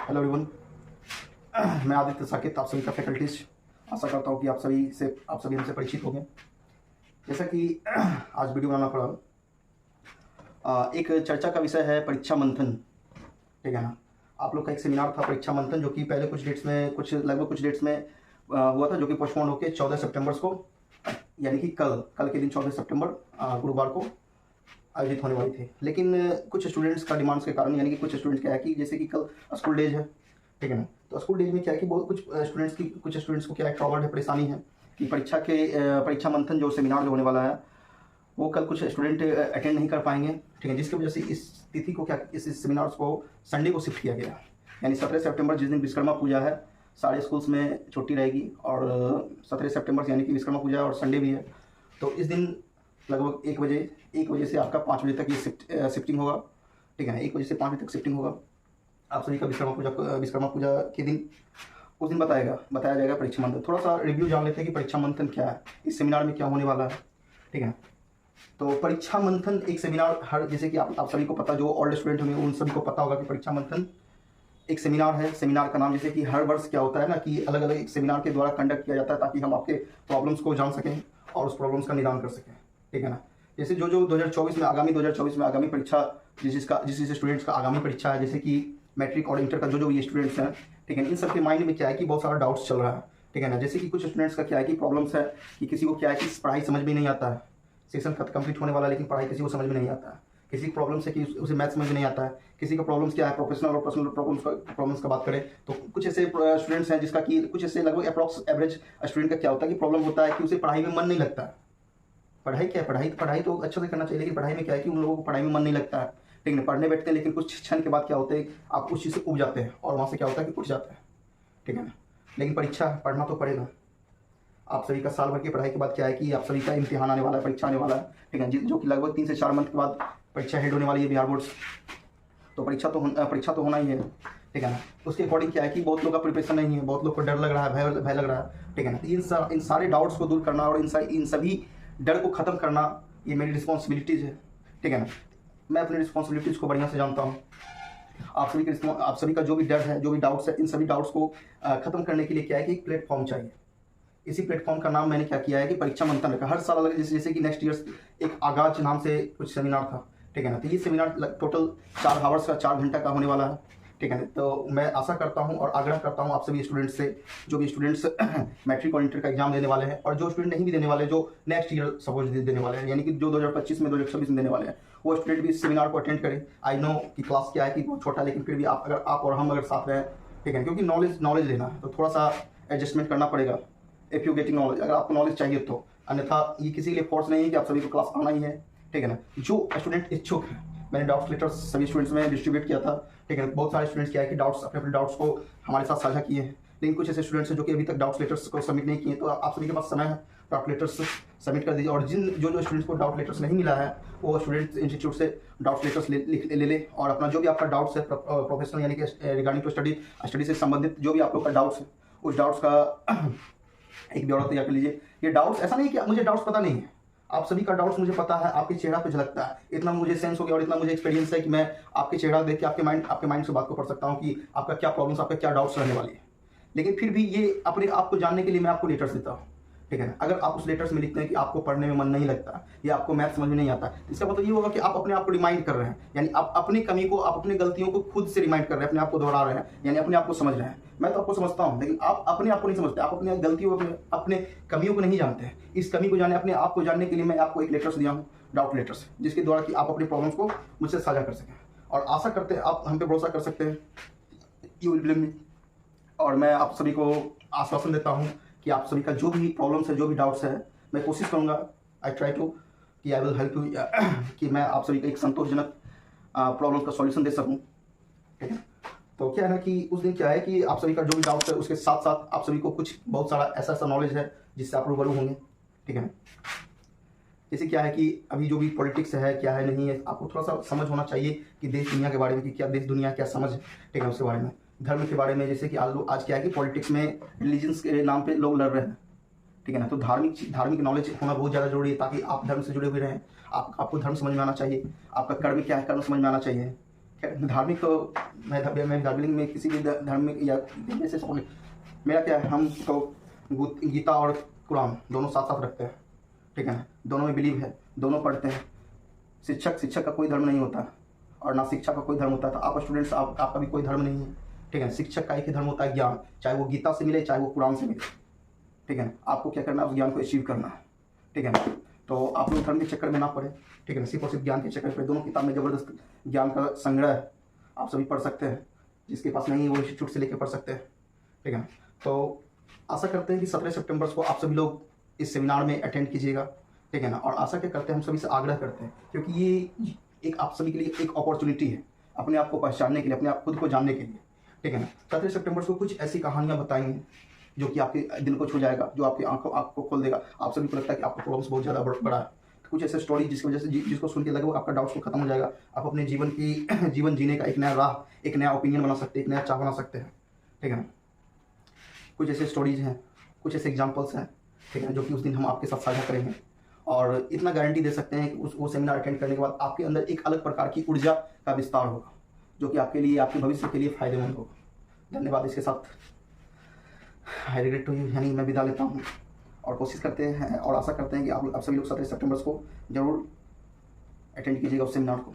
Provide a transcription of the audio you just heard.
Hello everyone. मैं आदित्य साकेत, आप सभी का फैकल्टीज। आशा करता हूँ कि आप सभी हमसे परिचित होंगे। जैसा कि आज वीडियो बनाना पड़ा, एक चर्चा का विषय है परीक्षा मंथन। ठीक है ना। आप लोग का एक सेमिनार था परीक्षा मंथन, जो कि पहले कुछ डेट्स में हुआ था, जो कि पोस्टपोन होकर 14 सितंबर को, यानी कि कल के दिन 14 सितंबर गुरुवार को आयोजित होने वाली थी। लेकिन कुछ स्टूडेंट्स का डिमांड्स के कारण, यानी कि कुछ स्टूडेंट्स क्या है कि जैसे कि कल स्कूल डेज है, ठीक है ना। तो स्कूल डेज में क्या है कि बहुत कुछ स्टूडेंट्स को क्या है, ट्रबल है, परेशानी है कि परीक्षा मंथन जो सेमिनार जो होने वाला है वो कल कुछ स्टूडेंट अटेंड नहीं कर पाएंगे। ठीक है, जिसकी वजह से इस तिथि को इस सेमिनार्स को संडे को शिफ्ट किया गया। यानी 17 सितंबर जिस दिन विश्वकर्मा पूजा है, सारे स्कूल्स में छुट्टी रहेगी। और 17 सितंबर यानी कि विश्वकर्मा पूजा और संडे भी है, तो इस दिन लगभग 1 बजे से आपका 5 बजे तक ये शिफ्टिंग होगा। ठीक है ना, 1 बजे से 5 बजे तक शिफ्टिंग होगा। आप सभी का विश्वकर्मा पूजा के दिन उस दिन बताया जाएगा परीक्षा मंथन। थोड़ा सा रिव्यू जान लेते हैं कि परीक्षा मंथन क्या है, इस सेमिनार में क्या होने वाला है। ठीक है, तो परीक्षा मंथन एक सेमिनार, जैसे कि आप सभी को पता, जो ओल्ड स्टूडेंट होंगे उन सभी को पता होगा कि परीक्षा मंथन एक सेमिनार है। सेमिनार का नाम, जैसे कि हर वर्ष क्या होता है ना कि अलग अलग एक सेमिनार के द्वारा कंडक्ट किया जाता है, ताकि हम आपके प्रॉब्लम्स को जान सकें और उस प्रॉब्लम्स का निदान कर सकें। ठीक है ना। जैसे जो 2024 में आगामी परीक्षा, जिस स्टूडेंट्स का आगामी परीक्षा है, जैसे कि मैट्रिक और इंटर का जो भी स्टूडेंट्स हैं, ठीक है, इन सब के माइंड में क्या है कि बहुत सारा डाउट्स चल रहा है। ठीक है ना। जैसे कि कुछ स्टूडेंट्स का क्या है कि प्रॉब्लम्स है कि किसी को क्या है कि पढ़ाई समझ में नहीं आता है, सेशन कंप्लीट होने वाला, लेकिन पढ़ाई किसी को समझ में नहीं आता है। किसी की प्रॉब्लम्स है कि उसे मैथ समझ में नहीं आता है। किसी का प्रॉब्लम्स क्या है, प्रोफेशनल और पर्सनल प्रॉब्लम्स का बात करें तो कुछ ऐसे स्टूडेंट्स हैं जिसका कि कुछ ऐसे लगभग अप्रॉक्स एवरेज स्टूडेंट का क्या होता है कि प्रॉब्लम होता है कि उसे पढ़ाई में मन नहीं लगता है। पढ़ाई क्या है, पढ़ाई तो अच्छे से करना चाहिए, लेकिन पढ़ाई में क्या है कि उन लोगों को पढ़ाई में मन नहीं लगता है। ठीक है, पढ़ने बैठते हैं, लेकिन कुछ क्षण के बाद क्या होता है, आप उस चीज़ से उब जाते हैं और वहाँ से क्या होता है कि उठ जाते हैं। ठीक है ना। लेकिन परीक्षा पढ़ना तो पड़ेगा। आप सभी का साल भर की पढ़ाई के बाद क्या है कि आप सभी का इम्तिहान आने वाला है, परीक्षा आने वाला है। ठीक है, जो कि लगभग 3 से 4 मंथ के बाद परीक्षा हेड होने वाली है, बिहार बोर्ड्स। तो परीक्षा तो होना ही है। ठीक है ना। उसके अकॉर्डिंग क्या है कि बहुत लोग का प्रिपरेशन नहीं है, बहुत लोग को डर लग रहा है, भय लग रहा है। ठीक है ना। इन सारे डाउट्स को दूर करना और इन सभी डर को ख़त्म करना, ये मेरी रिस्पॉन्सिबिलिटीज़ है। ठीक है ना। मैं अपनी रिस्पॉन्सिबिलिटीज़ को बढ़िया से जानता हूँ। आप सभी का जो भी डर है, जो भी डाउट्स है, इन सभी डाउट्स को ख़त्म करने के लिए क्या है कि एक प्लेटफॉर्म चाहिए। इसी प्लेटफॉर्म का नाम मैंने क्या किया है कि परीक्षा मंथन रखा। हर साल अलग, जैसे कि नेक्स्ट ईयर एक आगाज नाम से कुछ सेमिनार था। ठीक है ना। तो ये सेमिनार टोटल 4 आवर्स का, 4 घंटा का होने वाला है। ठीक है ना। तो मैं आशा करता हूँ और आग्रह करता हूँ आप सभी स्टूडेंट्स से, जो भी स्टूडेंट्स मैट्रिक और इंटर का एग्जाम देने वाले हैं, और जो स्टूडेंट नहीं भी देने वाले, जो नेक्स्ट ईयर सपोज देने वाले हैं, यानी कि जो 2025 में 2026 में देने वाले हैं, वो स्टूडेंट भी इस सेमिनार को अटेंड करें। आई नो कि क्लास क्या है कि बहुत छोटा है, लेकिन फिर भी आप और हम अगर साथ रहें, ठीक है, क्योंकि नॉलेज लेना है, तो थोड़ा सा एडजस्टमेंट करना पड़ेगा। इफ़ यू गेटिंग नॉलेज, अगर आपको नॉलेज चाहिए तो, अन्यथा ये किसी के लिए फोर्स नहीं है कि आप सभी को क्लास आना ही है। ठीक है ना। जो स्टूडेंट इच्छुक है, मैंने डाउट्स लेटर्स सभी स्टूडेंट्स में डिस्ट्रीब्यूट किया था। ठीक है, बहुत सारे स्टूडेंट्स क्या है कि अपने डाउट्स को हमारे साथ साझा किए हैं, लेकिन कुछ ऐसे स्टूडेंट्स हैं जो कि अभी तक डाउट्स लेटर्स को सबमिट नहीं किए। तो आप सभी के पास समय है, डाउट लेटर्स सबमिट कर दीजिए। और जो स्टूडेंट्स को डाउट लेटर्स नहीं मिला है, वो स्टूडेंट्स इंस्टीट्यूट से डाउट लेटर्स ले ले और अपना जो भी आपका डाउट्स है प्रोफेशनल, यानी कि रिगार्डिंग टू स्टडी से संबंधित जो भी आप लोग का डाउट्स है, उस डाउट्स का एक ब्यौरा तैयार कर लीजिए। ये डाउट्स ऐसा नहीं कि मुझे डाउट्स पता नहीं है, आप सभी का डाउट्स मुझे पता है, आपके चेहरा पे झलकता है। इतना मुझे सेंस हो गया और इतना मुझे एक्सपीरियंस है कि मैं आपके चेहरा देख के आपके माइंड से बात को पढ़ सकता हूँ कि आपका क्या प्रॉब्लम्स, आपका क्या डाउट्स रहने वाली है। लेकिन फिर भी ये अपने आप को जानने के लिए मैं आपको लेटर्स देता हूँ। ठीक है ना। अगर आप उस लेटर्स में लिखते हैं कि आपको पढ़ने में मन नहीं लगता या आपको मैथ समझ में नहीं आता, इसका मतलब ये होगा कि आप अपने आप को रिमाइंड कर रहे हैं, यानी आप अपनी कमी को, आप अपनी गलतियों को खुद से रिमाइंड कर रहे हैं, अपने आप को दोहरा रहे हैं, यानी अपने आप को समझ रहे हैं। मैं तो आपको समझता हूँ, लेकिन आप अपने आप को नहीं समझते, आप अपनी गलतियों, अपने कमियों को नहीं जानते हैं। इस कमी को अपने आप को जानने के लिए मैं आपको एक लेटर्स दिया हूँ, डाउट लेटर्स, जिसके द्वारा कि आप अपनी प्रॉब्लम्स को मुझसे साझा कर सकें। और आशा करते हैं आप हम पे भरोसा कर सकते हैं, यू विल बिलीव मी। और मैं आप सभी को आश्वासन देता हूँ कि आप सभी का जो भी प्रॉब्लम्स है, जो भी डाउट्स है, मैं कोशिश करूँगा, आई ट्राई टू, कि आई विल हेल्प यू, कि मैं आप सभी को एक संतोषजनक प्रॉब्लम का सॉल्यूशन दे सकूँ। ठीक है। तो क्या है ना कि उस दिन क्या है कि आप सभी का जो भी डाउट्स है, उसके साथ साथ आप सभी को कुछ बहुत सारा ऐसा नॉलेज है जिससे आप रूबरू होंगे। ठीक है ना। जैसे क्या है कि अभी जो भी पॉलिटिक्स है, क्या है नहीं है, आपको थोड़ा सा समझ होना चाहिए कि देश दुनिया के बारे में, कि क्या देश दुनिया क्या समझ है। ठीक है, उसके बारे में, धर्म के बारे में। जैसे कि आज क्या है कि पॉलिटिक्स में रिलीजन्स के नाम पे लोग लड़ रहे हैं। ठीक है ना। तो धार्मिक नॉलेज होना बहुत ज़्यादा जरूरी है, ताकि आप धर्म से जुड़े हुए रहें। आपको धर्म समझ में आना चाहिए, आपका कर्म क्या है, कर्म समझ में आना चाहिए। धार्मिक तो मैं धार्मिक में किसी भी धार्मिक या जैसे सपोर्ट, मेरा क्या है, हम तो गीता और कुरान दोनों साथ साथ रखते हैं, ठीक है ना, दोनों में बिलीव है, दोनों पढ़ते हैं। शिक्षक का कोई धर्म नहीं होता और ना शिक्षा का कोई धर्म होता है। तो आप स्टूडेंट्स, आपका भी कोई धर्म नहीं है, ठीक है। शिक्षक का एक ही धर्म होता है, ज्ञान, चाहे वो गीता से मिले चाहे वो कुरान से मिले, ठीक है। आपको क्या करना है, उस ज्ञान को अचीव करना है, ठीक है ना। तो आप लोग धर्म के चक्कर में ना पड़े, ठीक है ना, सिर्फ और सिर्फ ज्ञान के चक्कर में। दोनों किताब में ज़बरदस्त ज्ञान का संग्रह है, आप सभी पढ़ सकते हैं, जिसके पास नहीं है वो इंस्टीट्यूट से लेकर पढ़ सकते हैं, ठीक है ना। तो आशा करते हैं कि 17 सितंबर को आप सभी लोग इस सेमिनार में अटेंड कीजिएगा, ठीक है ना। और आशा क्या करते हैं, हम सभी से आग्रह करते हैं, क्योंकि ये एक आप सभी के लिए एक अपॉर्चुनिटी है अपने आप को पहचानने के लिए, अपने आप खुद को जानने के लिए, ठीक है ना। 17 सितंबर को कुछ ऐसी कहानियाँ बताएंगे जो कि आपके दिल को छू जाएगा, जो आपकी आंख को खोल देगा। आप सभी को लगता है कि आपका प्रॉब्लम्स बहुत ज़्यादा बड़ा है, तो कुछ ऐसे स्टोरी जिसकी वजह से जिसको सुन के लगे वो आपका डाउट्स को खत्म हो जाएगा। आप अपने जीवन जीने का एक नया राह, एक नया ओपिनियन बना सकते हैं, एक नया चाह बना सकते हैं, ठीक है ना। कुछ ऐसे स्टोरीज हैं, कुछ ऐसे एग्जाम्पल्स हैं, ठीक है, जो कि उस दिन हम आपके साथ साझा करेंगे। और इतना गारंटी दे सकते हैं कि वो सेमिनार अटेंड करने के बाद आपके अंदर एक अलग प्रकार की ऊर्जा का विस्तार होगा, जो कि आपके लिए, आपके भविष्य के लिए फायदेमंद होगा। धन्यवाद। इसके साथ आई रिग्रेट टू यू, यानी मैं विदा लेता हूँ, और कोशिश करते हैं और आशा करते हैं कि आप सभी लोग 17 सितंबर को जरूर अटेंड कीजिएगा उस सेमिनार को।